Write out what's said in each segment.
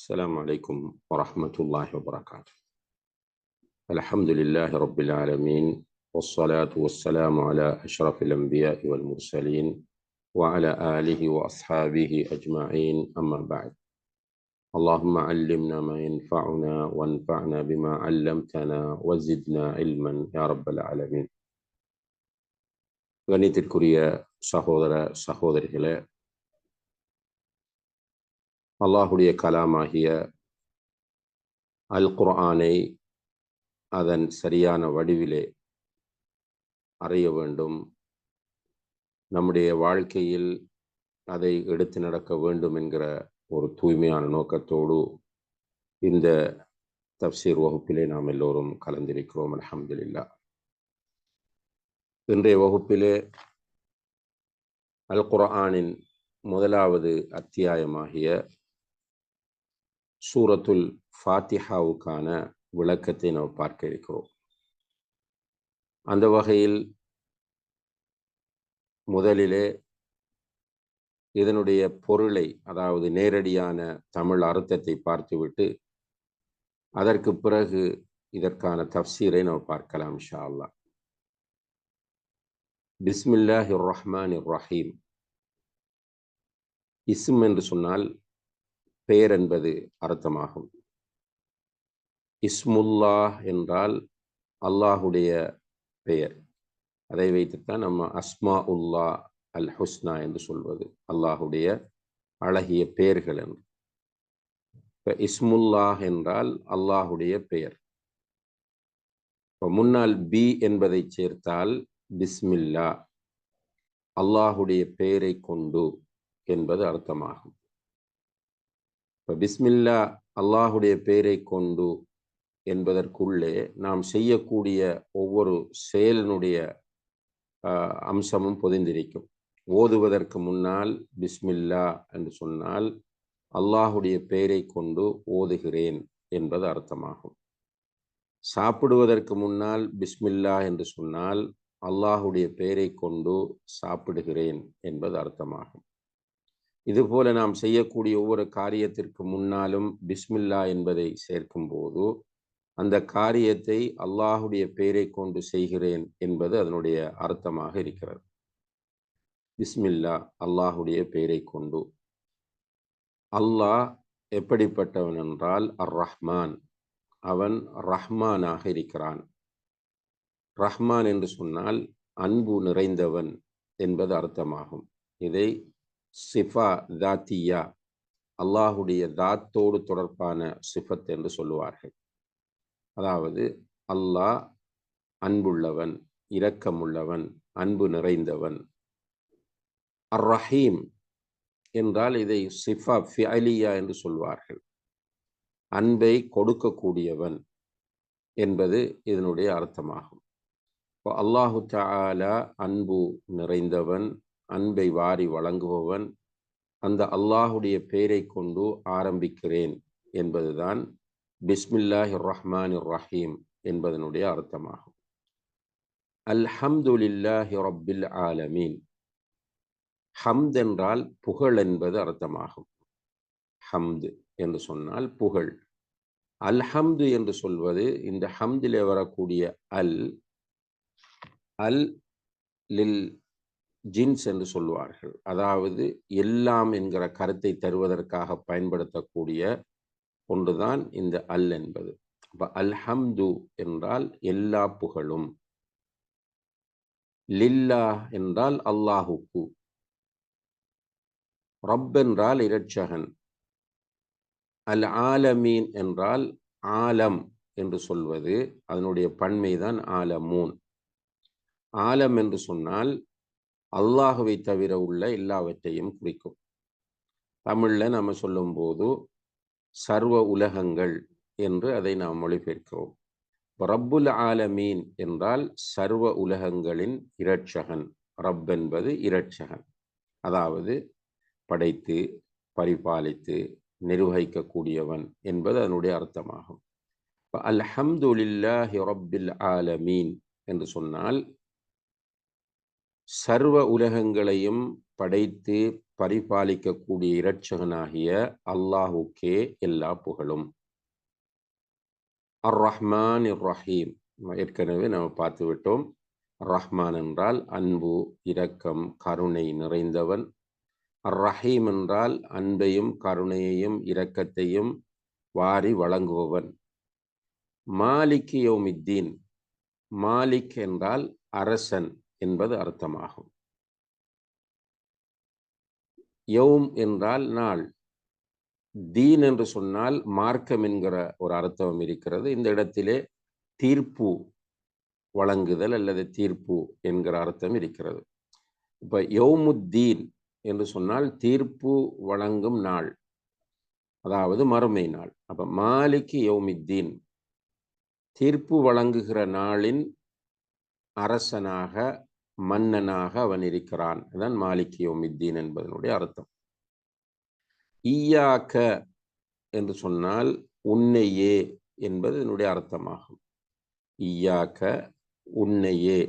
السلام عليكم ورحمة الله وبركاته. الحمد لله رب العالمين، والصلاة والسلام على أشرف الأنبياء والمرسلين وعلى آله وأصحابه أجمعين، أما بعد. اللهم علمنا ما ينفعنا وانفعنا بما علمتنا وزدنا علما يا رب العالمين. கணித்திற்குரிய சகோதர சகோதரிகளே, அல்லாஹுடைய கலாமாகிய அல் குர்ஆனை அதன் சரியான வடிவிலே அறிய வேண்டும். நம்முடைய வாழ்க்கையில் அதை எடுத்து நடக்க வேண்டும் என்கிற ஒரு தூய்மையான நோக்கத்தோடு இந்த தஃப்சீர் வகுப்பிலே நாம் எல்லோரும் கலந்திருக்கிறோம். அல்ஹம்துலில்லாஹ். இன்றைய வகுப்பிலே அல் குர்ஆனின் முதலாவது அத்தியாயமாகிய சூரத்துல் ஃபாத்திஹாவுக்கான விளக்கத்தை நாம் பார்க்க இருக்கிறோம். அந்த வகையில் முதலிலே இதனுடைய பொருளை, அதாவது நேரடியான தமிழ் அர்த்தத்தை பார்த்துவிட்டு அதற்கு பிறகு இதற்கான தஃப்சீரை நாம் பார்க்கலாம் இன்ஷா அல்லாஹ். பிஸ்மில்லாஹிர் ரஹ்மானிர் ரஹீம். இஸ்ம் என்று சொன்னால் பெயர் என்பது அர்த்தமாகும். இஸ்முல்லாஹ் என்றால் அல்லாஹுடைய பெயர். அதை வைத்துத்தான் நம்ம அஸ்மா உல்லா அல் ஹுஸ்னா என்று சொல்வது, அல்லாஹுடைய அழகிய பெயர்கள் என்று. இப்போ இஸ்முல்லாஹ் என்றால் அல்லாஹுடைய பெயர். இப்போ முன்னால் பி என்பதை சேர்த்தால் பிஸ்மில்லா, அல்லாஹுடைய பெயரை கொண்டு என்பது அர்த்தமாகும். இப்போ பிஸ்மில்லா, அல்லாஹுடைய பெயரை கொண்டு என்பதற்குள்ளே நாம் செய்யக்கூடிய ஒவ்வொரு செயலினுடைய அம்சமும் பொதிந்திருக்கும். ஓதுவதற்கு முன்னால் பிஸ்மில்லா என்று சொன்னால் அல்லாஹுடைய பெயரை கொண்டு ஓதுகிறேன் என்பது அர்த்தமாகும். சாப்பிடுவதற்கு முன்னால் பிஸ்மில்லா என்று சொன்னால் அல்லாஹுடைய பெயரை கொண்டு சாப்பிடுகிறேன் என்பது அர்த்தமாகும். இதுபோல நாம் செய்யக்கூடிய ஒவ்வொரு காரியத்திற்கு முன்னாலும் பிஸ்மில்லா என்பதை சேர்க்கும் போது அந்த காரியத்தை அல்லாஹுடைய பெயரை கொண்டு செய்கிறேன் என்பது அதனுடைய அர்த்தமாக இருக்கிறது. பிஸ்மில்லா, அல்லாஹுடைய பெயரை கொண்டு. அல்லாஹ் எப்படிப்பட்டவன் என்றால் அர் ரஹ்மான், அவன் ரஹ்மானாக இருக்கிறான். ரஹ்மான் என்று சொன்னால் அன்பு நிறைந்தவன் என்பது அர்த்தமாகும். இதை சிஃபா தாத்தியா, அல்லாஹுடைய தாத்தோடு தொடர்பான சிஃபத் என்று சொல்லுவார்கள். அதாவது அல்லாஹ் அன்புள்ளவன், இரக்கமுள்ளவன், அன்பு நிறைந்தவன். அர் ரஹீம் என்றால் இதை சிஃபா ஃபிஅலியா என்று சொல்வார்கள். அன்பை கொடுக்கக்கூடியவன் என்பது இதனுடைய அர்த்தமாகும். இப்போ அல்லாஹு தஆலா அன்பு நிறைந்தவன், அன்பை வாரி வழங்குபவன். அந்த அல்லாஹுடைய பெயரை கொண்டு ஆரம்பிக்கிறேன் என்பதுதான் பிஸ்மில்லாஹிர் ரஹ்மானிர் ரஹீம் என்பதனுடைய அர்த்தமாகும். அல்ஹம்துலில்லாஹி ரப்பில் ஆலமீன். ஹம்த் என்றால் புகழ் என்பது அர்த்தமாகும். ஹம்து என்று சொன்னால் புகழ். அல்ஹம்து என்று சொல்வது இந்த ஹம்திலே வரக்கூடிய அல் அல் லில் ஜின்ஸ் என்று சொல்வார்கள். அதாவது எல்லாம் என்கிற கருத்தை தருவதற்காக பயன்படுத்தக்கூடிய ஒன்றுதான் இந்த அல் என்பது. அப்ப அல்ஹம்து என்றால் எல்லா புகழும். லில்லாஹ் என்றால் அல்லாஹுக்கு. ரப் என்றால் இரட்சகன். அல் ஆலமீன் என்றால் ஆலம் என்று சொல்வது, அதனுடைய பன்மைதான் ஆலமூன். ஆலம் என்று சொன்னால் அல்லாஹுவை தவிர உள்ள எல்லாவற்றையும் குறிக்கும். தமிழ்ல நம்ம சொல்லும் போது சர்வ உலகங்கள் என்று அதை நாம் மொழிபெயர்க்கிறோம். ரப்புல் ஆலமீன் என்றால் சர்வ உலகங்களின் இரட்சகன். ரப் என்பது இரட்சகன், அதாவது படைத்து பரிபாலித்து நிர்வகிக்கக்கூடியவன் என்பது அதனுடைய அர்த்தமாகும். அல்ஹம்துலில்லாஹி ரப்பில் ஆலமீன் என்று சொன்னால் சர்வ உலகங்களையும் படைத்து பரிபாலிக்கக்கூடிய இரட்சகனாகிய அல்லாஹுக்கே எல்லா புகழும். அர் ரஹ்மான் ரஹீம் ஏற்கனவே நாம் பார்த்து விட்டோம். ரஹ்மான் என்றால் அன்பு, இரக்கம், கருணை நிறைந்தவன். அர் ரஹீம் என்றால் அன்பையும் கருணையையும் இரக்கத்தையும் வாரி வழங்குபவன். மாலிக் யௌமித்தீன், மாலிக் என்றால் அரசன் என்பது அர்த்தமாகும். யௌம் என்றால் நாள். தீன் என்று சொன்னால் மார்க்கம் என்கிற ஒரு அர்த்தம் இருக்கிறது. இந்த இடத்திலே தீர்ப்பு வழங்குதல் அல்லது தீர்ப்பு என்கிற அர்த்தம் இருக்கிறது. இப்ப யௌமுத்தீன் என்று சொன்னால் தீர்ப்பு வழங்கும் நாள், அதாவது மறுமை நாள். அப்ப மாலிக் யௌமித்தீன், தீர்ப்பு வழங்குகிற நாளின் அரசனாக மன்னனாக அவன் இருக்கிறான். அதான் மாலிக் யௌமித்தீன் என்பதனுடைய அர்த்தம். ஈயாக்க என்று சொன்னால் உன்னையே என்பது இதனுடைய அர்த்தமாகும். ஈயாக்க உன்னையே.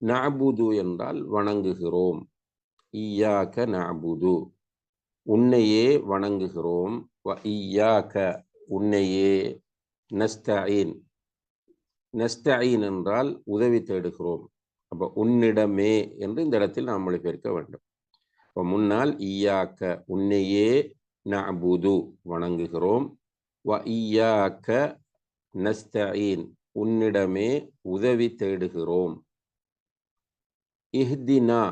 நஅபுது என்றால் வணங்குகிறோம். ஈயாக்க நஅபுது, உன்னையே வணங்குகிறோம். வ ஈயாக்க, உன்னையே. நஸ்தஈன், நஸ்தஈன் என்றால் உதவி தேடுகிறோம். அப்போ உன்னிடமே என்று இந்த இடத்தில் நாம் மொழிபெயர்க்க வேண்டும். இப்போ முன்னால் ஈயாக்க உன்னையே, நஅபுது வணங்குகிறோம், வ ஈயாக்க நஸ்தஈன் உன்னிடமே உதவி தேடுகிறோம். இஹ்தினா,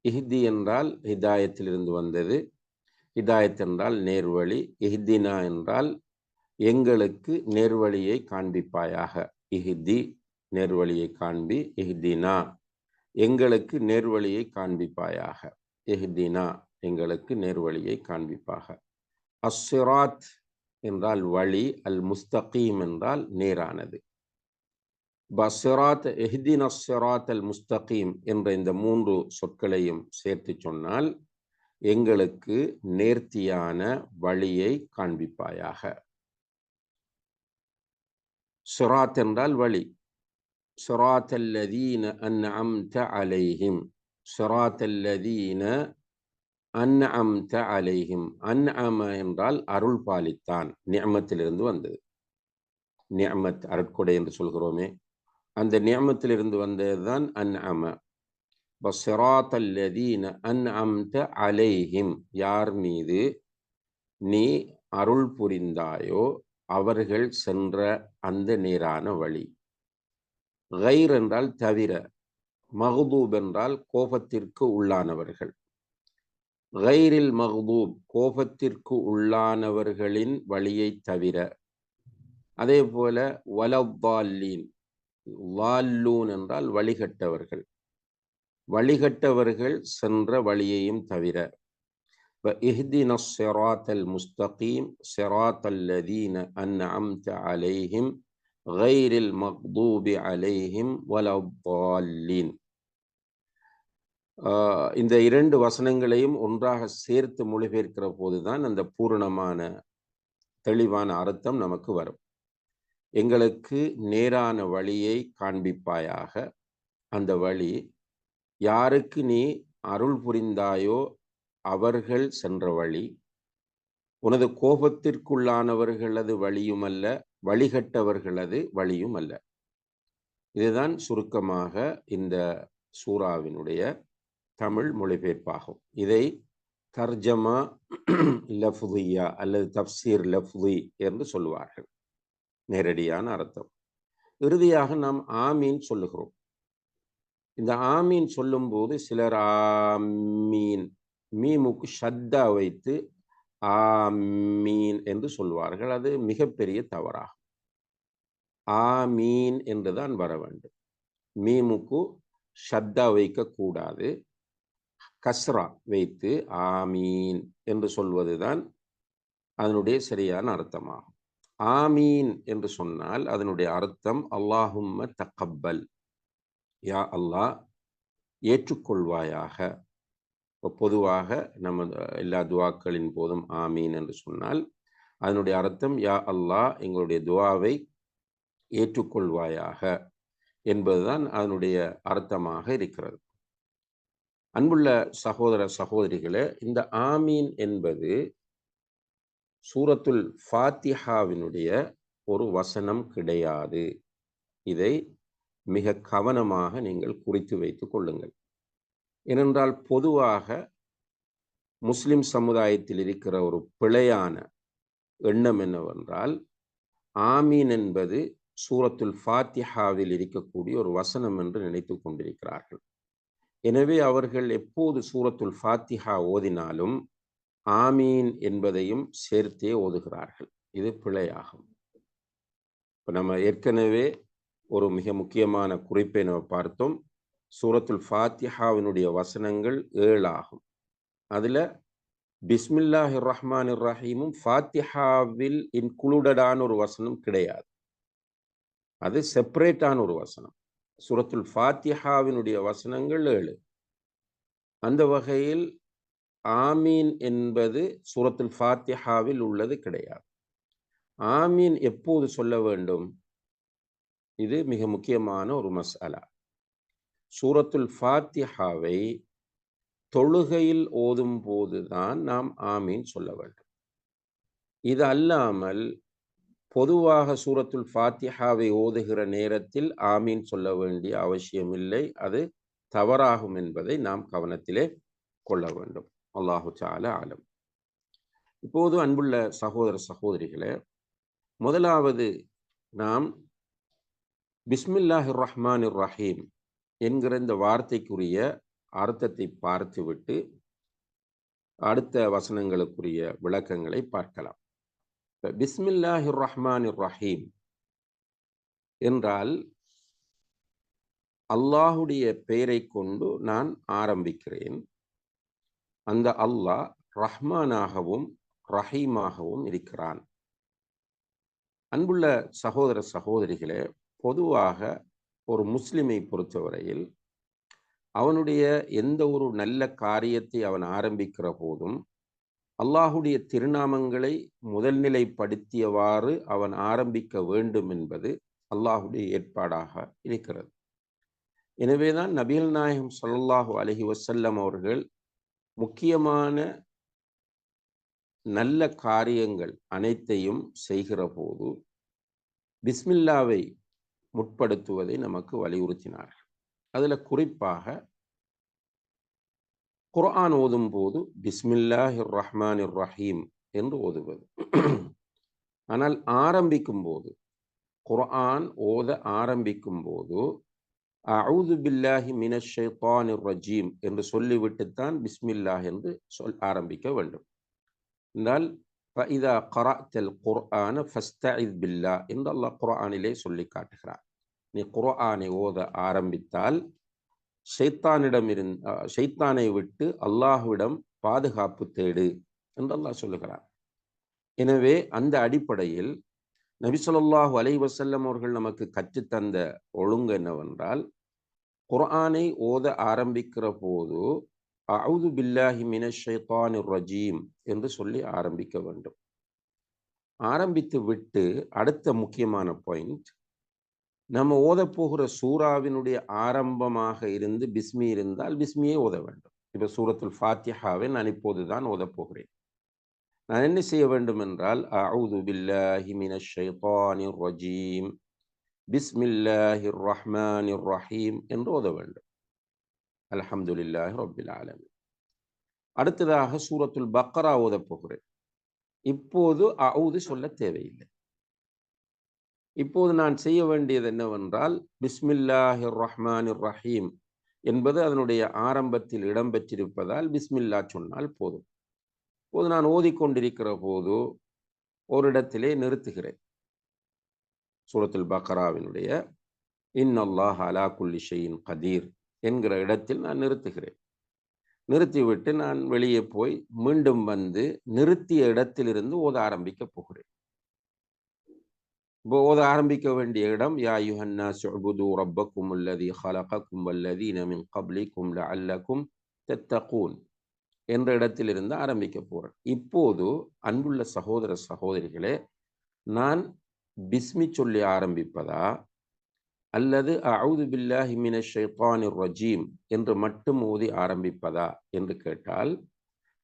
இஹ்தி என்றால் ஹிதாயத்திலிருந்து வந்தது. ஹிதாயத் என்றால் நேர்வழி. இஹ்தினா என்றால் எங்களுக்கு நேர்வழியை காண்பிப்பாயாக. இஹ்தி நேர்வழியை காண்பி, இஹ்தினா எங்களுக்கு நேர்வழியை காண்பிப்பாயாக. இஹ்தினா எங்களுக்கு நேர்வழியை காண்பிப்பாக. அஸ்ஸிராத் என்றால் வழி, அல் முஸ்தகீம் என்றால் நேரானது. பஸ்ஸிராத், இஹ்தின ஸ்ஸிராத் அல் முஸ்தகீம் என்ற இந்த மூன்று சொற்களையும் சேர்த்து சொன்னால் எங்களுக்கு நேர்த்தியான வழியை காண்பிப்பாயாக. ஸிராத் என்றால் வழி. ஸிராத் அல்லதீன அன்அம்த அலைஹிம், ஸிராத் அல்லதீன அன்அம்த அலைஹிம். அன்அம என்றால் அருள் பாலித்தான், நிஅமத்திலிருந்து வந்தது. நிஅமத் அருட்கொடை என்று சொல்கிறோமே, அந்த நிஅமத்திலிருந்து வந்ததுதான் அன்அம. ஸிராத் அல்லதீன அன்அம்த அலைஹிம், யார் மீது நீ அருள் புரிந்தாயோ அவர்கள் சென்ற அந்த நேரான வழி. கைர் என்றால் தவிர. மக்தூப் என்றால் கோபத்திற்கு உள்ளானவர்கள். கைரில் மக்தூப், கோபத்திற்கு உள்ளானவர்களின் வழியை தவிர. அதே போல வலத்தால்லீன், லால்லூன் என்றால் வழிகட்டவர்கள், வழிகட்டவர்கள் சென்ற வழியையும் தவிர. இஹ்தின ஸ்ஸிராத்தல் முஸ்தகீம் ஸிராத்தல் லதீன அன்அம்த அலைஹிம் கைரில் மக்தூபி அலைஹிம் வலத்தால்லீன். இந்த இரண்டு வசனங்களையும் ஒன்றாக சேர்த்து மொழிபெயர்க்கிற போதுதான் அந்த பூரணமான தெளிவான அர்த்தம் நமக்கு வரும். எங்களுக்கு நேரான வழியை காண்பிப்பாயாக. அந்த வழி யாருக்கு நீ அருள் புரிந்தாயோ அவர்கள் சென்ற வழி. உனது கோபத்திற்குள்ளானவர்களது வழியும் அல்ல, வழிகட்டவர்களது வழியும் அல்ல. இதுதான் சுருக்கமாக இந்த சூராவினுடைய தமிழ் மொழிபெயர்ப்பாகும். இதை தர்ஜமா லஃப்தியா அல்லது தப்சீர் லஃப்தி என்று சொல்லுவார்கள், நேரடியான அர்த்தம். இறுதியாக நாம் ஆமீன் சொல்லுகிறோம். இந்த ஆமீன் சொல்லும் போது சிலர் ஆமீன், மீமுக்கு ஷத்தா வைத்து ஆமீன் என்று சொல்வார்கள். அது மிகப்பெரிய தவறாகும். ஆமீன் என்றுதான் வர வேண்டும். மீமுக்கு ஷத்தா வைக்க கூடாது, கஸ்ரா வைத்து ஆமீன் என்று சொல்வதுதான் அதனுடைய சரியான அர்த்தமாகும். ஆமீன் என்று சொன்னால் அதனுடைய அர்த்தம் அல்லாஹும்ம தக்கப்பல், யா அல்லாஹ் ஏற்றுக்கொள்வாயாக. பொதுவாக நம்ம எல்லா துவாக்களின் போதும் ஆமீன் என்று சொன்னால் அதனுடைய அர்த்தம் யா அல்லாஹ் எங்களுடைய துவாவை ஏற்றுக்கொள்வாயாக என்பதுதான் அதனுடைய அர்த்தமாக இருக்கிறது. அன்புள்ள சகோதர சகோதரிகளே, இந்த ஆமீன் என்பது சூரத்துல் ஃபாத்திஹாவினுடைய ஒரு வசனம் கிடையாது. இதை மிக கவனமாக நீங்கள் குறித்து வைத்துக் கொள்ளுங்கள். ஏனென்றால் பொதுவாக முஸ்லிம் சமுதாயத்தில் இருக்கிற ஒரு பிழையான எண்ணம் என்னவென்றால், ஆமீன் என்பது சூரத்துல் ஃபாத்திஹாவில் இருக்கக்கூடிய ஒரு வசனம் என்று நினைத்து கொண்டிருக்கிறார்கள். எனவே அவர்கள் எப்போது சூரத்துல் ஃபாத்திஹா ஓதினாலும் ஆமீன் என்பதையும் சேர்த்தே ஓதுகிறார்கள். இது பிழையாகும். இப்போ நம்ம ஏற்கனவே ஒரு மிக முக்கியமான குறிப்பை நம்ம பார்த்தோம். சூரத்துல் ஃபாத்திஹாவினுடைய வசனங்கள் 7 ஆகும். அதுல பிஸ்மில்லாஹிர் ரஹ்மானிர் ரஹீமும் ஃபாத்திஹாவில் இன்க்ளூடடான ஒரு வசனம் கிடையாது. அது செப்பரேட்டான ஒரு வசனம். சூரத்துல் ஃபாத்திஹாவினுடைய வசனங்கள் 7. அந்த வகையில் ஆமீன் என்பது சூரத்துல் ஃபாத்திஹாவில் உள்ளது கிடையாது. ஆமீன் எப்போது சொல்ல வேண்டும்? இது மிக முக்கியமான ஒரு மஸ்அலா. சூரத்துல் ஃபாத்திஹாவை தொழுகையில் ஓதும் போதுதான் நாம் ஆமீன் சொல்ல வேண்டும். இது அல்லாமல் பொதுவாக சூரத்துல் ஃபாத்திஹாவை ஓதுகிற நேரத்தில் ஆமீன் சொல்ல வேண்டிய அவசியமில்லை. அது தவறாகும் என்பதை நாம் கவனத்திலே கொள்ள வேண்டும். அல்லாஹு தஆலா ஆலம். இப்போது அன்புள்ள சகோதர சகோதரிகளே, முதலாவது நாம் பிஸ்மில்லாஹிர் ரஹ்மானிர் ரஹீம் என்கிற இந்த வார்த்தைக்குரிய அர்த்தத்தை பார்த்துவிட்டு அடுத்த வசனங்களுக்குரிய விளக்கங்களை பார்க்கலாம். பிஸ்மில்லாஹிர் ரஹ்மானிர் ரஹீம் என்றால் அல்லாஹுடைய பெயரை கொண்டு நான் ஆரம்பிக்கிறேன். அந்த அல்லாஹ் ரஹ்மானாகவும் ரஹீமாகவும் இருக்கிறான். அன்புள்ள சகோதர சகோதரிகளே, பொதுவாக ஒரு முஸ்லிமை பொறுத்தவரையில் அவனுடைய எந்த ஒரு நல்ல காரியத்தை அவன் ஆரம்பிக்கிற போதும் அல்லாஹுடைய திருநாமங்களை முதல்நிலைப்படுத்தியவாறு அவன் ஆரம்பிக்க வேண்டும் என்பது அல்லாஹுடைய ஏற்பாடாக இருக்கிறது. எனவேதான் நபிகள் நாயகம் ஸல்லல்லாஹு அலைஹி வஸல்லம் அவர்கள் முக்கியமான நல்ல காரியங்கள் அனைத்தையும் செய்கிற போது பிஸ்மில்லாவை முற்படுத்துவதை நமக்கு வலியுறுத்தினார்கள். அதுல குறிப்பாக குர்ஆன் ஓதும் போது பிஸ்மில்லாஹிர் ரஹ்மானிர் ரஹீம் என்று ஓதுவது. ஆனால் ஆரம்பிக்கும் போது, குர்ஆன் ஓத ஆரம்பிக்கும் போது அஊது பில்லாஹி மினஷ் ஷைத்தானிர் ரஜீம் என்று சொல்லிவிட்டுத்தான் பிஸ்மில்லாஹ் என்று ஆரம்பிக்க வேண்டும். என்றால் ஃபஇதா கரஅத்தல் குர்ஆன ஃபஸ்தஇஸ் பில்லாஹ் என்று அல்லாஹ் குர்ஆனிலே சொல்லி காட்டுகிறார். நீ குர்ஆனை ஓத ஆரம்பித்தால் ஷைத்தானை விட்டு அல்லாஹ்விடம் பாதுகாப்பு தேடு என்று அல்லாஹ் சொல்லுகிறார். எனவே அந்த அடிப்படையில் நபி ஸல்லல்லாஹு அலைஹி வஸல்லம் அவர்கள் நமக்கு கற்றுத்தந்த ஒழுங்கு என்னவென்றால், குர்ஆனை ஓத ஆரம்பிக்கிற போது அஊது பில்லாஹி மினஷ் ஷைத்தானிர் ரஜீம் என்று சொல்லி ஆரம்பிக்க வேண்டும். ஆரம்பித்து விட்டு அடுத்த முக்கியமான பாயிண்ட், நம்ம ஓதப்போகிற சூறாவினுடைய ஆரம்பமாக இருந்து பிஸ்மி இருந்தால் பிஸ்மியை ஓத வேண்டும். இப்போ சூரத்துல் ஃபாத்திஹாவை நான் இப்போதுதான் ஓதப்போகிறேன். நான் என்ன செய்ய வேண்டும் என்றால் அஊது பில்லாஹி மினஷ் ஷைத்தானிர் ரஜீம் பிஸ்மில்லாஹிர் ரஹ்மானிர் ரஹீம் என்று ஓத வேண்டும். அல்ஹம்துலில்லாஹி ரப்பில் ஆலமீன். அடுத்ததாக சூரத்துல் பக்ரா ஓதப் போகிறேன். இப்போது அஊது சொல்ல தேவையில்லை. இப்போது நான் செய்ய வேண்டியது என்னவென்றால் பிஸ்மில்லாஹிர் ரஹ்மானிர் ரஹீம் என்பது அதனுடைய ஆரம்பத்தில் இடம்பெற்றிருப்பதால் பிஸ்மில்லா சொன்னால் போதும். இப்போது நான் ஓதிக்கொண்டிருக்கிற போது ஒரு இடத்திலே நிறுத்துகிறேன். சூரத்துல் பக்ராவினுடைய இன்னல்லாஹ அலா குல்லி ஷைஇன் கதீர் என்கிற இடத்தில் நான் நிறுத்துகிறேன். நிறுத்திவிட்டு நான் வெளியே போய் மீண்டும் வந்து நிறுத்திய இடத்திலிருந்து ஓத ஆரம்பிக்க போகிறேன். இப்போ ஓத ஆரம்பிக்க வேண்டிய இடம் யா அய்யுஹன்னாஸ் உஅ்புது ரப்பக்கும் அல்லதீ ஹலகக்கும் வல்லதீன மின் கப்லிக்கும் லஅல்லக்கும் தத்தகூன் என்ற இடத்திலிருந்து ஆரம்பிக்க போறேன். இப்போது அன்புள்ள சகோதர சகோதரிகளே, நான் பிஸ்மி சொல்லி ஆரம்பிப்பதா அல்லது அஊது பில்லாஹி மினஷ் ஷைத்தானிர் ரஜீம் என்று மட்டும் ஓதி ஆரம்பிப்பதா என்று கேட்டால்,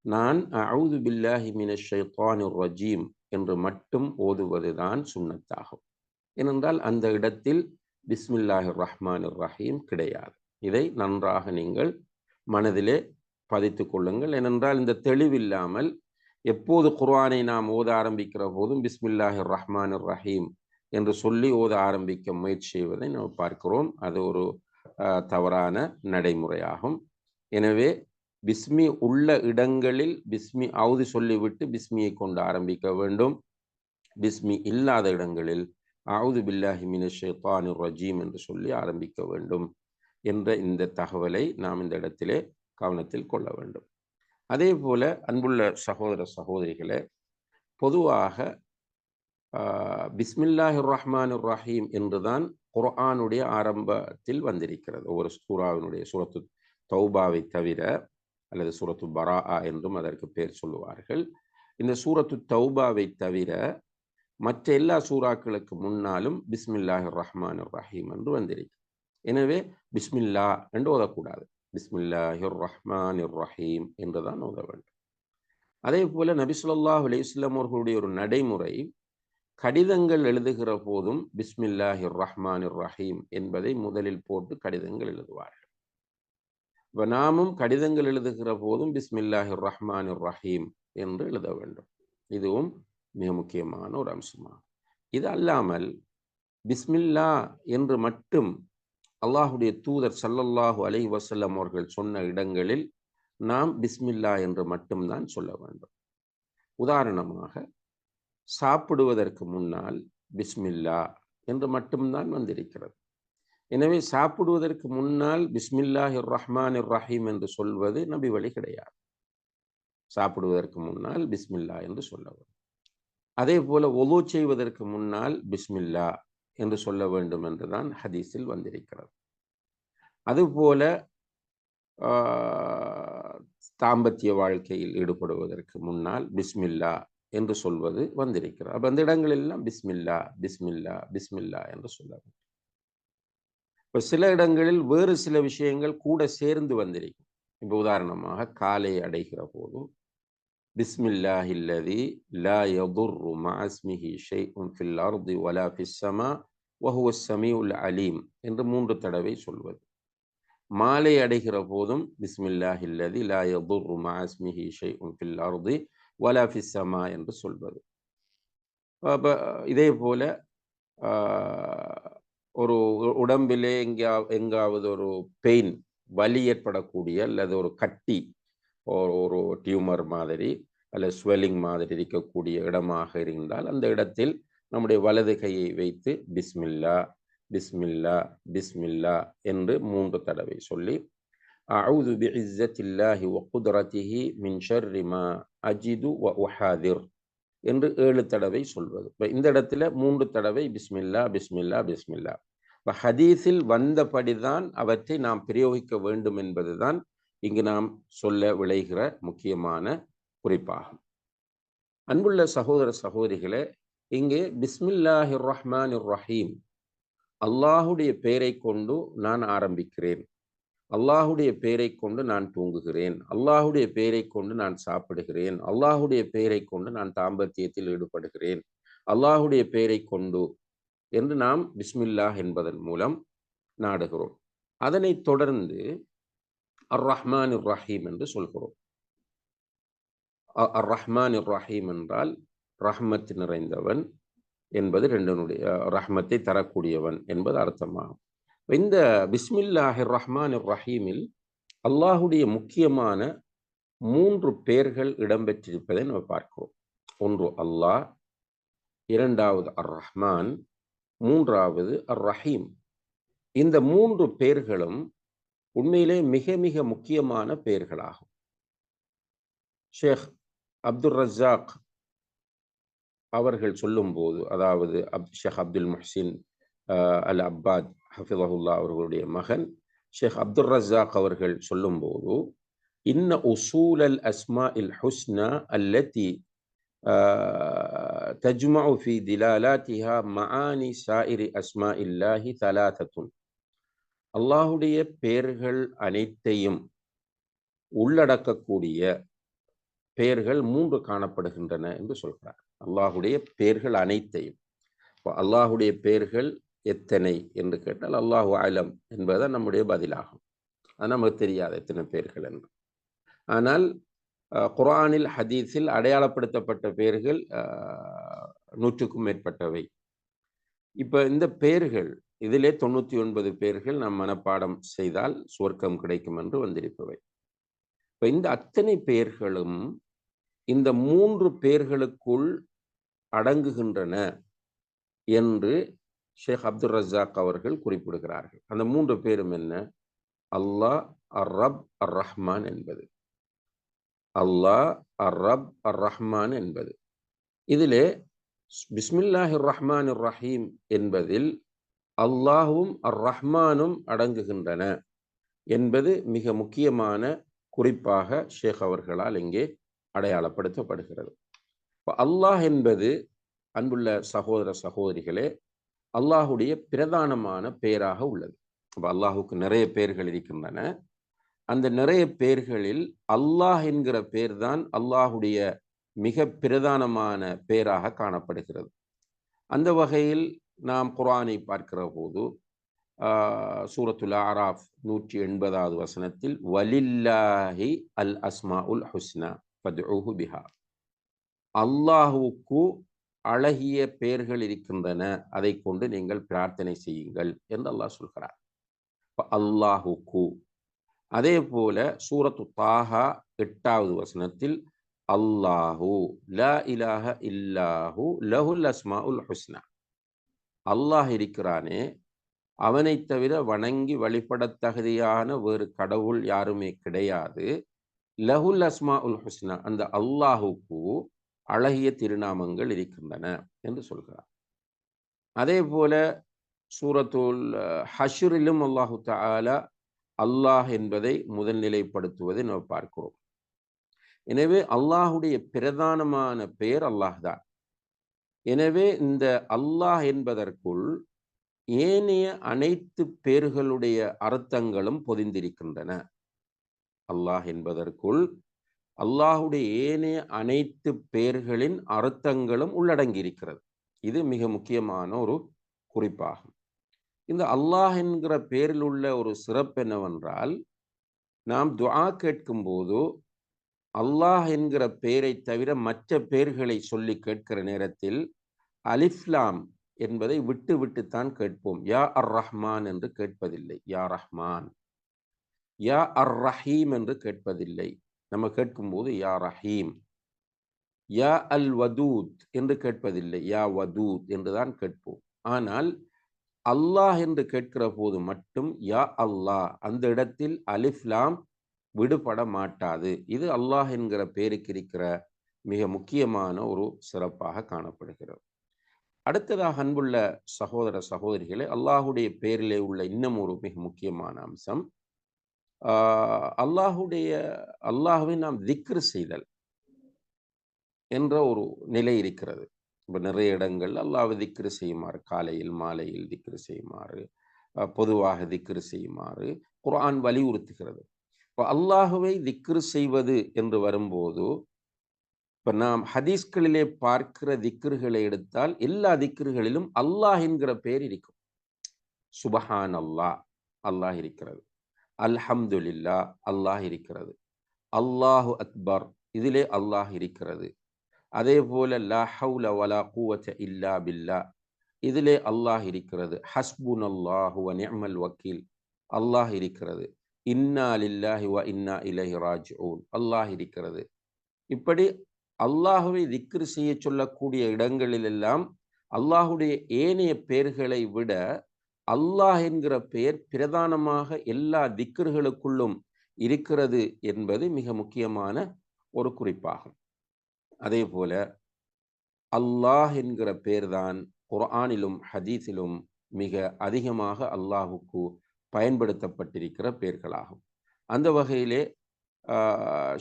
நான் அஊது பில்லாஹி மினஷ் ஷைத்தானிர் ரஜீம் என்று மட்டும் ஓதுவதுதான் சுன்னத்தாகும். ஏனென்றால் அந்த இடத்தில் பிஸ்மில்லாஹிர் ரஹ்மானிர் ரஹீம் கிடையாது. இதை நன்றாக நீங்கள் மனதிலே பதித்து கொள்ளுங்கள். ஏனென்றால் இந்த தெளிவில்லாமல் எப்போது குர்ஆனை நாம் ஓத ஆரம்பிக்கிற போதும் பிஸ்மில்லாஹிர் ரஹ்மானிர் ரஹீம் என்று சொல்லி ஓத ஆரம்பிக்க முயற்சி செய்வதை நாம் பார்க்கிறோம். அது ஒரு தவறான நடைமுறையாகும். எனவே பிஸ்மி உள்ள இடங்களில் பிஸ்மி அவுது சொல்லிவிட்டு பிஸ்மியை கொண்டு ஆரம்பிக்க வேண்டும். பிஸ்மி இல்லாத இடங்களில் அஊது பில்லாஹி மினஷ் ஷைத்தானிர் ரஜீம் என்று சொல்லி ஆரம்பிக்க வேண்டும் என்ற இந்த தகவலை நாம் இந்த இடத்திலே கவனத்தில் கொள்ள வேண்டும். அதே போல அன்புள்ள சகோதர சகோதரிகளே, பொதுவாக பிஸ்மில்லாஹிர் ரஹ்மானிர் ரஹீம் என்றுதான் குர்ஆனுடைய ஆரம்பத்தில் வந்திருக்கிறது. ஒவ்வொரு சூராவினுடைய சூரத்து தௌபாவை தவிர, அல்லது சூரத்து பராஆ என்றும் அதற்கு பேர் சொல்லுவார்கள். இந்த சூரத்து தௌபாவை தவிர மற்ற எல்லா சூறாக்களுக்கு முன்னாலும் பிஸ்மில்லாஹிர் ரஹ்மானிர் ரஹீம் என்று வந்திருக்கு. எனவே பிஸ்மில்லா என்று ஓதக்கூடாது, பிஸ்மில்லாஹிர் ரஹ்மானிர் ரஹீம் என்றுதான் ஓத வேண்டும். அதே போல நபி ஸல்லல்லாஹு அலைஹி வஸல்லம் அவர்களுடைய ஒரு நடைமுறை, கடிதங்கள் எழுதுகிற போதும் பிஸ்மில்லாஹிர் ரஹ்மானிர் ரஹீம் என்பதை முதலில் போட்டு கடிதங்கள் எழுதுவார்கள். நாமும் கடிதங்கள் எழுதுகிற போதும் பிஸ்மில்லாஹிர் ரஹ்மானிர் ரஹீம் என்று எழுத வேண்டும். இதுவும் மிக முக்கியமான ஒரு அம்சமாகும். இது அல்லாமல் பிஸ்மில்லா என்று மட்டும் அல்லாஹுடைய தூதர் ஸல்லல்லாஹு அலைஹி வஸல்லம் அவர்கள் சொன்ன இடங்களில் நாம் பிஸ்மில்லா என்று மட்டும்தான் சொல்ல வேண்டும். உதாரணமாக, சாப்பிடுவதற்கு முன்னால் பிஸ்மில்லா என்று மட்டும்தான் வந்திருக்கிறது. எனவே சாப்பிடுவதற்கு முன்னால் பிஸ்மில்லாஹிர் ரஹ்மானிர் ரஹீம் என்று சொல்வது நபி வழி கிடையாது. சாப்பிடுவதற்கு முன்னால் பிஸ்மில்லா என்று சொல்ல வேண்டும். அதே போல ஒலு செய்வதற்கு முன்னால் பிஸ்மில்லா என்று சொல்ல வேண்டும் என்றுதான் ஹதீஸில் வந்திருக்கிறது. அதுபோல தாம்பத்திய வாழ்க்கையில் ஈடுபடுவதற்கு முன்னால் பிஸ்மில்லா என்று சொல்வது வந்திருக்கிறது. அப்ப அந்த இடங்களெல்லாம் பிஸ்மில்லா பிஸ்மில்லா பிஸ்மில்லா என்று சொல்ல வேண்டும். இப்ப சில இடங்களில் வேறு சில விஷயங்கள் கூட சேர்ந்து வந்திருக்கும். இப்ப உதாரணமாக, காலை அடைகிற போதும் பிஸ்மில்லாஹில்லதி லா யதுர்ரு மஅ இஸ்மிஹி ஷைஉன் ஃபில் அர்தி வலா ஃபிஸ் ஸமா வஹுவஸ் ஸமீஉல் அலீம் என்று 3 தடவை சொல்வது. மாலை அடைகிற போதும் பிஸ்மில்லாஹில்லதி லா யதுர்ரு மஅ இஸ்மிஹி ஷைஉன் ஃபில் அர்தி வலா ஃபிஸ் ஸமா என்று சொல்வது. இதே போல ஒரு உடம்பிலே எங்காவது ஒரு பெயின், வலி ஏற்படக்கூடிய அல்லது ஒரு கட்டி, ஒரு டியூமர் மாதிரி அல்லது ஸ்வெல்லிங் மாதிரி இருக்கக்கூடிய இடமாக இருந்தால் அந்த இடத்தில் நம்முடைய வலது கையை வைத்து பிஸ்மில்லா பிஸ்மில்லா பிஸ்மில்லா என்று 3 தடவை சொல்லி, அஊது பிஇஸ்ஸத்தில்லாஹி வ குத்ரத்திஹி மின் ஷர்ரி மா அஜிது வ உஹாதிர் என்று 7 தடவை சொல்வது. இந்த இடத்துல 3 தடவை பிஸ்மில்லா பிஸ்மில்லா பிஸ்மில்லா. ஹதீஸில் வந்தபடிதான் அவற்றை நாம் பிரயோகிக்க வேண்டும் என்பதுதான் இங்கு நாம் சொல்ல விளைகிற முக்கியமான குறிப்பாகும். அன்புள்ள சகோதர சகோதரிகளே, இங்கே பிஸ்மில்லாஹிர் ரஹ்மானிர் ரஹீம், அல்லாஹுடைய பெயரை கொண்டு நான் ஆரம்பிக்கிறேன், அல்லாஹுடைய பெயரை கொண்டு நான் தூங்குகிறேன், அல்லாஹுடைய பெயரை கொண்டு நான் சாப்பிடுகிறேன், அல்லாஹுடைய பெயரை கொண்டு நான் தாம்பத்தியத்தில் ஈடுபடுகிறேன், அல்லாஹுடைய பெயரை கொண்டு என்று நாம் பிஸ்மில்லாஹ் என்பதன் மூலம் நாடுகிறோம். அதனைத் தொடர்ந்து அர் ரஹ்மானிர் ரஹீம் என்று சொல்கிறோம். அர் ரஹ்மானிர் ரஹீம் என்றால் ரஹ்மத் நிறைந்தவன் என்பது, ரஹ்மத்தை தரக்கூடியவன் என்பது அர்த்தமாகும். இந்த பிஸ்மில்லாஹிர் ரஹ்மானிர் ரஹீமில் அல்லாஹுடைய முக்கியமான 3 பெயர்கள் இடம்பெற்றிருப்பதை நாம் பார்க்கிறோம். ஒன்று அல்லாஹ், இரண்டாவது அர் ரஹ்மான், மூன்றாவது அர் ரஹீம். இந்த 3 பெயர்களும் உண்மையிலே மிக மிக முக்கியமான பெயர்களாகும். ஷேக் அப்துல் ரஸாக் அவர்கள் சொல்லும்போது, அதாவது ஷேக் அப்துல் முஹ்சின் அல் அப்பாத் ஹஃபிதஹுல்லா அவர்களுடைய மகன் ஷேக் அப்துல் ரஸாக் அவர்கள் சொல்லும்போது, இன்ன உசூல் அல் அஸ்மா இல் ஹுஸ்னா அல்லதி தஜ்மஉ ஃபீ திலாலாத்திஹா மஆனி ஸாயிரி அஸ்மாஇல்லாஹி தலாதத்துன். அல்லாஹுடைய பெயர்கள் அனைத்தையும் உள்ளடக்கக்கூடிய பெயர்கள் 3 காணப்படுகின்றன என்று சொல்கிறார். அல்லாஹுடைய பெயர்கள் அனைத்தையும். அல்லாஹுடைய பெயர்கள் எத்தனை என்று கேட்டால் அல்லாஹு அலம் என்பதுதான் நம்முடைய பதிலாகும். அது நமக்கு தெரியாது எத்தனை பெயர்கள் என்று. ஆனால் குர்ஆனில் ஹதீஸில் அடையாளப்படுத்தப்பட்ட பெயர்கள் 100க்கும் மேற்பட்டவை. இப்ப இந்த பெயர்கள் இதிலே 99 பெயர்கள் நாம் மனப்பாடம் செய்தால் சுவர்க்கம் கிடைக்கும் என்று வந்திருப்பவை. இப்ப இந்த அத்தனை பெயர்களும் இந்த 3 பெயர்களுக்குள் அடங்குகின்றன என்று ஷேக் அப்துல் ரஸாக் அவர்கள் குறிப்பிடுகிறார்கள். அந்த 3 பேரும் என்ன? அல்லாஹ், அர் ரப், அர் ரஹ்மான் என்பது. அல்லாஹ், அர் ரப், அர் ரஹ்மான் என்பது. இதிலே பிஸ்மில்லாஹிர் ரஹ்மானிர் ரஹீம் என்பதில் அல்லாஹும் அர் ரஹ்மானும் அடங்குகின்றன என்பது மிக முக்கியமான குறிப்பாக ஷேக் அவர்களால் இங்கே அடையாளப்படுத்தப்படுகிறது. அல்லாஹ் என்பது அன்புள்ள சகோதர சகோதரிகளே அல்லாஹுடைய பிரதானமான பெயராக உள்ளது. அப்ப அல்லாஹுக்கு நிறைய பெயர்கள் இருக்கின்றன. அந்த நிறைய பெயர்களில் அல்லாஹ் என்கிற பெயர் தான் அல்லாஹுடைய மிக பிரதானமான பெயராக காணப்படுகிறது. அந்த வகையில் நாம் குர்ஆனை பார்க்கிற போது சூரத்துல் அராஃப் 180வது வசனத்தில் வலில்லாஹி அல் அஸ்மாஉல் ஹுஸ்னா ஃபத்உஹு பிஹா, அல்லாஹுக்கு அழகிய பெயர்கள் இருக்கின்றன, அதை கொண்டு நீங்கள் பிரார்த்தனை செய்யுங்கள் என்று அல்லாஹ் சொல்கிறார். அல்லாஹுக்கு. அதே போல சூரத்து தாஹா 8வது வசனத்தில் அல்லாஹு லா இலாஹ இல்லாஹு லஹுல் அஸ்மாஉல் ஹுஸ்னா, அல்லாஹ் இருக்கிறானே அவனை தவிர வணங்கி வழிபட தகுதியான வேறு கடவுள் யாருமே கிடையாது. லஹுல் அஸ்மாஉல் ஹுஸ்னா, அந்த அல்லாஹுக்கு அழகிய திருநாமங்கள் இருக்கின்றன என்று சொல்கிறார். அதே போல சூரத்துல் ஹஷ்ரிலும் அல்லாஹு தஆலா அல்லாஹ் என்பதை முதல்நிலைப்படுத்துவதை நாம் பார்க்கிறோம். எனவே அல்லாஹுடைய பிரதானமான பெயர் அல்லாஹ் தான். எனவே இந்த அல்லாஹ் என்பதற்குள் ஏனைய அனைத்து பெயர்களுடைய அர்த்தங்களும் பொதிந்திருக்கின்றன. அல்லாஹ் என்பதற்குள் அல்லாஹுடைய ஏனைய அனைத்து பெயர்களின் அர்த்தங்களும் உள்ளடங்கி இருக்கிறது. இது மிக முக்கியமான ஒரு குறிப்பாகும். இந்த அல்லாஹ் என்கிற பெயரில் உள்ள ஒரு சிறப்பு என்னவென்றால், நாம் துஆ கேட்கும் போது அல்லாஹ் என்கிற பெயரை தவிர மற்ற பெயர்களை சொல்லி கேட்கிற நேரத்தில் அலிஃப்லாம் என்பதை விட்டு விட்டுத்தான் கேட்போம். யா அர் ரஹ்மான் என்று கேட்பதில்லை. யா ரஹ்மான், யா அர் ரஹீம் என்று கேட்பதில்லை. நம்ம கேட்கும்போது யா ரஹீம், யா அல் வதூத் என்று கேட்பதில்லை. யா வதூத் என்றுதான் கேட்போம். ஆனால் அல்லாஹ் என்று கேட்கிற போது மட்டும் யா அல்லாஹ், அந்த இடத்தில் அலிஃப்லாம் விடுபட மாட்டாது. இது அல்லாஹ் என்கிற பெயருக்கு இருக்கிற மிக முக்கியமான ஒரு சிறப்பாக காணப்படுகிறது. அடுத்ததாக அன்புள்ள சகோதர சகோதரிகளே, அல்லாஹுடைய பெயரிலே உள்ள இன்னும் ஒரு மிக முக்கியமான அம்சம், அல்லாஹுவை நாம் திக்ர் செய்தல் என்ற ஒரு நிலை இருக்கிறது. இப்போ நிறைய இடங்கள் அல்லாஹ்வை திக்ர் செய்யுமாறு, காலையில் மாலையில் திக்ர் செய்யுமாறு, பொதுவாக திக்ர் செய்யுமாறு குர்ஆன் வலியுறுத்துகிறது. இப்போ அல்லாஹுவை திக்ர் செய்வது என்று வரும்போது, இப்போ நாம் ஹதீஸ்களிலே பார்க்கிற திக்ர்களை எடுத்தால் எல்லா திக்ர்களிலும் அல்லாஹ் என்கிற பெயர் இருக்கும். சுபஹான் அல்லாஹ், அல்லாஹ் இருக்கிறது. அல்ஹம்துலில்லாஹ், அல்லாஹ் இருக்கிறது. அல்லாஹு அக்பர், இதிலே அல்லாஹ் இருக்கிறது. அதே போல லா ஹவுல வலா குவத இல்லா பில்லா, இதிலே அல்லாஹ் இருக்கிறது. ஹஸ்புனல்லாஹு வ நிஅமல் வக்கீல், அல்லாஹ் இருக்கிறது. இன்னா லில்லாஹி வ இன்னா இலைஹி ராஜிஊன், அல்லாஹ் இருக்கிறது. இப்படி அல்லாஹுவை திக்ர் செய்ய சொல்லக்கூடிய இடங்களிலெல்லாம் அல்லாஹுடைய ஏனைய பெயர்களை விட அல்லாஹ் என்கிற பெயர் பிரதானமாக எல்லா திக்ர்களுக்குள்ளும் இருக்கிறது என்பது மிக முக்கியமான ஒரு குறிப்பாகும். அதே போல அல்லாஹ் என்கிற பெயர்தான் குர்ஆனிலும் ஹதீஸிலும் மிக அதிகமாக அல்லாஹுக்கு பயன்படுத்தப்பட்டிருக்கிற பெயர்களாகும். அந்த வகையிலே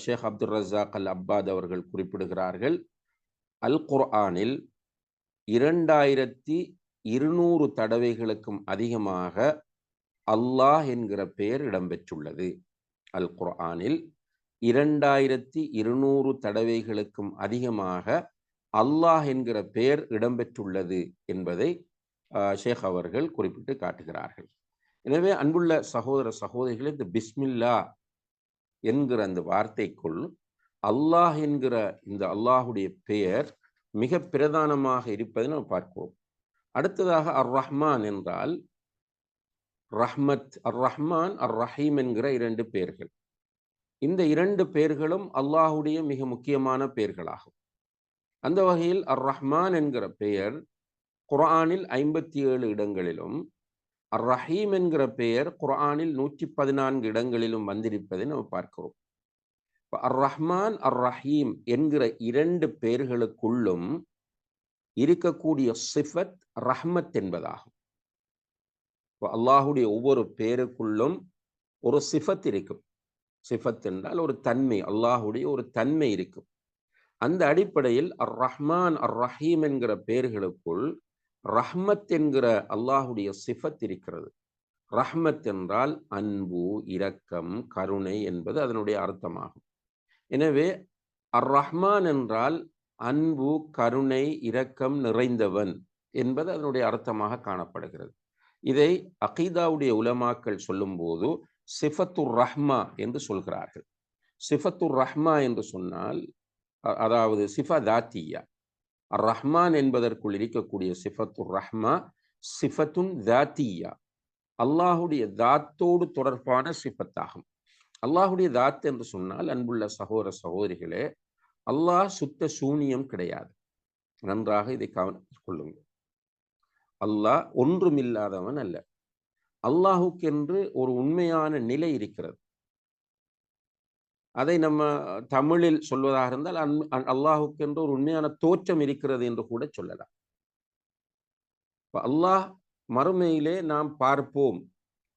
ஷேக் அப்துல் ரஸாக் அல் அப்பாத் அவர்கள் குறிப்பிடுகிறார்கள், அல் குர்ஆனில் 2200 தடவைகளுக்கும் அதிகமாக அல்லாஹ் என்கிற பெயர் இடம்பெற்றுள்ளது. அல் குர்ஆனில் 2200 தடவைகளுக்கும் அதிகமாக அல்லாஹ் என்கிற பெயர் இடம்பெற்றுள்ளது என்பதை ஷேக் அவர்கள் குறிப்பிட்டு காட்டுகிறார்கள். எனவே அன்புள்ள சகோதர சகோதரிகளே, இந்த பிஸ்மில்லா என்கிற அந்த வார்த்தைக்குள் அல்லாஹ் என்கிற இந்த அல்லாஹுடைய பெயர் மிக பிரதானமாக இருப்பதை நாம் பார்க்கிறோம். அடுத்ததாக அர் ரஹ்மான் என்றால் ரஹ்மத், அர் ரஹ்மான் அர் ரஹீம் என்கிற 2 பெயர்கள். இந்த 2 பெயர்களும் அல்லாஹுடைய மிக முக்கியமான பெயர்களாகும். அந்த வகையில் அர் ரஹ்மான் என்கிற பெயர் குர்ஆனில் 57 இடங்களிலும், அர் ரஹீம் என்கிற பெயர் குர்ஆனில் 114 இடங்களிலும் வந்திருப்பதை நாம் பார்க்கிறோம். அர் ரஹ்மான் அர் ரஹீம் என்கிற 2 பெயர்களுக்குள்ளும் இருக்கக்கூடிய சிஃபத் ரஹ்மத் என்பதாகும். அல்லாஹுடைய ஒவ்வொரு பெயருக்குள்ளும் ஒரு சிஃபத் இருக்கும். சிஃபத் என்றால் ஒரு தன்மை, அல்லாஹுடைய ஒரு தன்மை இருக்கும். அந்த அடிப்படையில் அர் ரஹ்மான் அர் ரஹீம் என்கிற பெயர்களுக்குள் ரஹ்மத் என்கிற அல்லாஹுடைய சிஃபத் இருக்கிறது. ரஹ்மத் என்றால் அன்பு, இரக்கம், கருணை என்பது அதனுடைய அர்த்தமாகும். எனவே அர் ரஹ்மான் என்றால் அன்பு, கருணை, இரக்கம் நிறைந்தவன் என்பது அதனுடைய அர்த்தமாக காணப்படுகிறது. இதை அகீதாவுடைய உலமாக்கள் சொல்லும்போது சிஃபத்துர் ரஹ்மா என்று சொல்கிறார்கள். சிஃபத்துர் ரஹ்மா என்று சொன்னால் அதாவது சிஃபா தாத்தியா. அர் ரஹ்மான் என்பதற்குள் இருக்கக்கூடிய சிஃபத்துர் ரஹ்மா சிஃபத்துன் தாத்தியா, அல்லாஹுடைய தாத்தோடு தொடர்பான சிஃபத்தாகும். அல்லாஹுடைய தாத் என்று சொன்னால் அன்புள்ள சகோதர சகோதரிகளே, அல்லாஹ் சுத்த சூனியம் கிடையாது. நன்றாக இதை கவனித்துக் கொள்ளுங்கள். அல்லாஹ் ஒன்றுமில்லாதவன் அல்ல. அல்லாஹுக்கென்று ஒரு உண்மையான நிலை இருக்கிறது. அதை நம்ம தமிழில் சொல்வதாக இருந்தால் அல்லாஹுக்கென்று ஒரு உண்மையான தோற்றம் இருக்கிறது என்று கூட சொல்லலாம். அல்லாஹ் மறுமையிலே நாம் பார்ப்போம்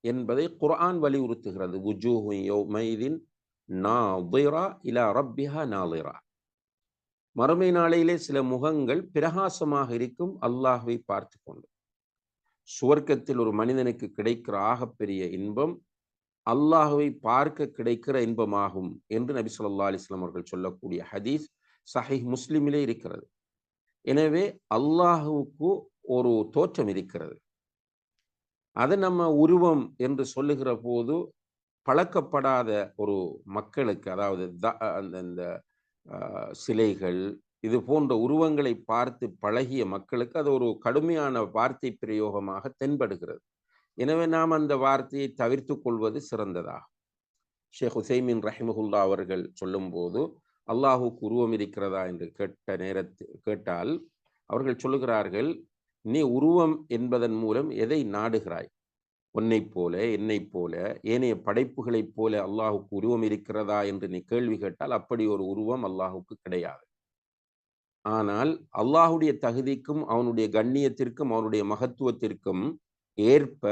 என்பதை குர்ஆன் வலியுறுத்துகிறது. வுஜூஹு யௌமைதின் நாதிரா இலா ரப்பிஹா நாதிரா. மறுமை நாளையிலே சில முகங்கள் பிரகாசமாக இருக்கும் அல்லாஹ்வை பார்த்து கொண்டு. சுவர்க்கத்தில் ஒரு மனிதனுக்கு கிடைக்கிற ஆகப்பெரிய இன்பம் அல்லாஹுவை பார்க்க கிடைக்கிற இன்பமாகும் என்று நபி ஸல்லல்லாஹு அலைஹி வஸல்லம் அவர்கள் சொல்லக்கூடிய ஹதீஸ் சஹீஹ் முஸ்லிமிலே இருக்கிறது. எனவே அல்லாஹுவுக்கு ஒரு தோற்றம் இருக்கிறது. அதை நம்ம உருவம் என்று சொல்லுகிற போது பழக்கப்படாத ஒரு மக்களுக்கு, அதாவது அந்த சிலைகள் இது போன்ற உருவங்களை பார்த்து பழகிய மக்களுக்கு அது ஒரு கடுமையான வார்த்தை பிரயோகமாக தென்படுகிறது. எனவே நாம் அந்த வார்த்தையை தவிர்த்து கொள்வது சிறந்ததாகும். ஷேக் உசைமின் ரஹிமஹுல்லா அவர்கள் சொல்லும்போது அல்லாஹுக்கு உருவம் இருக்கிறதா என்று கேட்டால் அவர்கள் சொல்லுகிறார்கள், நீ உருவம் என்பதன் மூலம் எதை நாடுகிறாய்? உன்னைப் போல, என்னைப் போல, ஏனைய படைப்புகளைப் போல அல்லாஹுக்கு உருவம் இருக்கிறதா என்று நீ கேள்வி கேட்டால் அப்படி ஒரு உருவம் அல்லாஹுக்கு கிடையாது. ஆனால் அல்லாஹுடைய தகுதிக்கும் அவனுடைய கண்ணியத்திற்கும் அவனுடைய மகத்துவத்திற்கும் ஏற்ப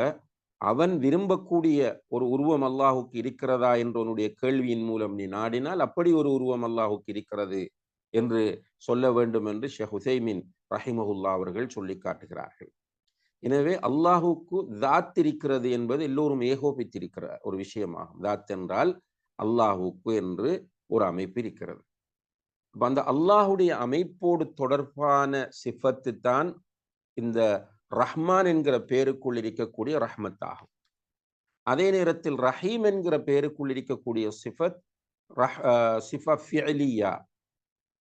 அவன் விரும்பக்கூடிய ஒரு உருவம் அல்லாஹுக்கு இருக்கிறதா என்ற உன்னுடைய கேள்வியின் மூலம் நீ நாடினால் அப்படி ஒரு உருவம் அல்லாஹுக்கு இருக்கிறது என்று சொல்ல வேண்டும் என்று ஷேக் உசைமின் ரஹிமஹுல்லா அவர்கள் சொல்லி காட்டுகிறார்கள். எனவே அல்லாஹுக்கு தாத் இருக்கிறது என்பது எல்லோரும் ஏகோபித்திருக்கிற ஒரு விஷயமாகும். தாத் என்றால் அல்லாஹுக்கு என்று ஒரு அமைப்பு இருக்கிறது. அந்த அல்லாஹுடைய அமைப்போடு தொடர்பான சிஃபத்து தான் இந்த ரஹ்மான் என்கிற பெயருக்குள் இருக்கக்கூடிய ரஹ்மத் ஆகும். அதே நேரத்தில் ரஹீம் என்கிற பெயருக்குள் இருக்கக்கூடிய சிஃபத் சிஃபா ஃபிஅலியா,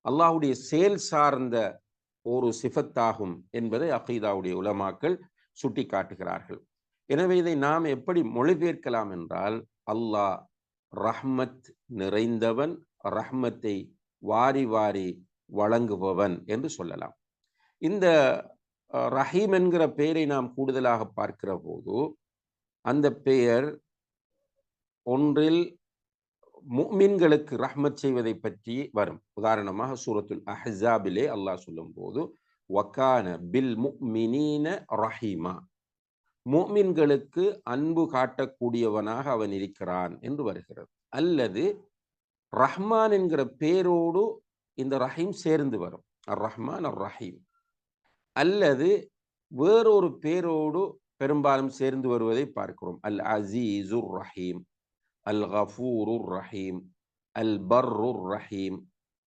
அல்லாஹுடைய செயல் சார்ந்த ஒரு சிஃபத்தாகும் என்பதை அகீதாவுடைய உலமாக்கள் சுட்டி காட்டுகிறார்கள். எனவே இதை நாம் எப்படி மொழிபெயர்க்கலாம் என்றால், அல்லாஹ் ரஹ்மத் நிறைந்தவன், ரஹ்மத்தை வாரி வாரி வழங்குபவன் என்று சொல்லலாம். இந்த ரஹீம் என்கிற பெயரை நாம் கூடுதலாக பார்க்கிற போது அந்த பெயர் ஒன்றில் முஃமின்களுக்கு ரஹ்மத் செய்வதை பற்றி வரும். உதாரணமாக சூரத்துல் அஹ்ஸாபிலே அல்லாஹ் சொல்லும் போது வகான பில் முஃமினீன ரஹீமா, முஃமின்களுக்கு அன்பு காட்டக்கூடியவனாக அவன் இருக்கிறான் என்று வருகிறது. அல்லது ரஹ்மான் என்கிற பெயரோடு இந்த ரஹீம் சேர்ந்து வரும். அர் ரஹ்மான் அர் ரஹீம். அல்லது வேறொரு பேரோடு பெரும்பாலும் சேர்ந்து வருவதை பார்க்கிறோம். அல் அசீசுர் ரஹீம், அல் கஃபூருர் ரஹீம், அல் பர்ருர் ரஹீம்,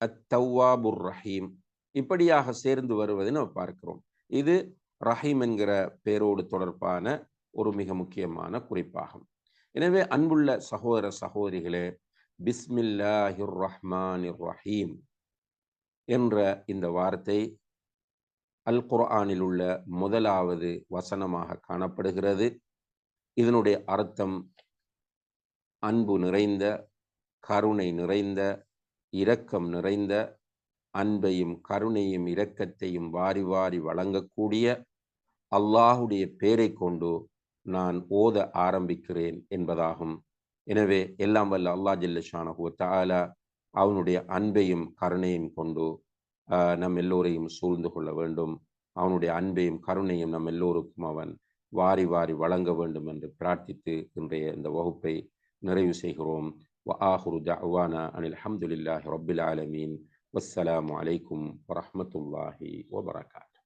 அத் தவ்வாபுர் ரஹீம், இப்படியாக சேர்ந்து வருவதை நாம் பார்க்கிறோம். இது ரஹீம் என்கிற பேரோடு தொடர்பான ஒரு மிக முக்கியமான குறிப்பாகும். எனவே அன்புள்ள சகோதர சகோதரிகளே, பிஸ்மில்லாஹிர் ரஹ்மானிர் ரஹீம் என்ற இந்த வார்த்தை அல் குர்ஆனில் உள்ள முதலாவது வசனமாக காணப்படுகிறது. இதனுடைய அர்த்தம் அன்பு நிறைந்த, கருணை நிறைந்த, இரக்கம் நிறைந்த, அன்பையும் கருணையும் இரக்கத்தையும் வாரி வாரி வழங்கக்கூடிய அல்லாஹுடைய பேரை கொண்டு நான் ஓத ஆரம்பிக்கிறேன் என்பதாகும். எனவே எல்லாம் வல்ல அல்லாஹ் ஜல்ல ஷானஹு வ தஆலா அவனுடைய அன்பையும் கருணையும் கொண்டு நம் எல்லோரையும் சூழ்ந்து கொள்ள வேண்டும். அவனுடைய அன்பையும் கருணையும் நம் எல்லோருக்கும் அவன் வாரி வாரி வழங்க வேண்டும் என்று பிரார்த்தித்து இன்றைய இந்த வகுப்பை நிறைவு செய்கிறோம். வ ஆஹிரு தஅவானா அனில் ஹம்துலில்லாஹி ரப்பில் ஆலமீன். வஸ்ஸலாமு அலைக்கும் வரஹ்மத்துல்லாஹி வபரகாத்துஹு.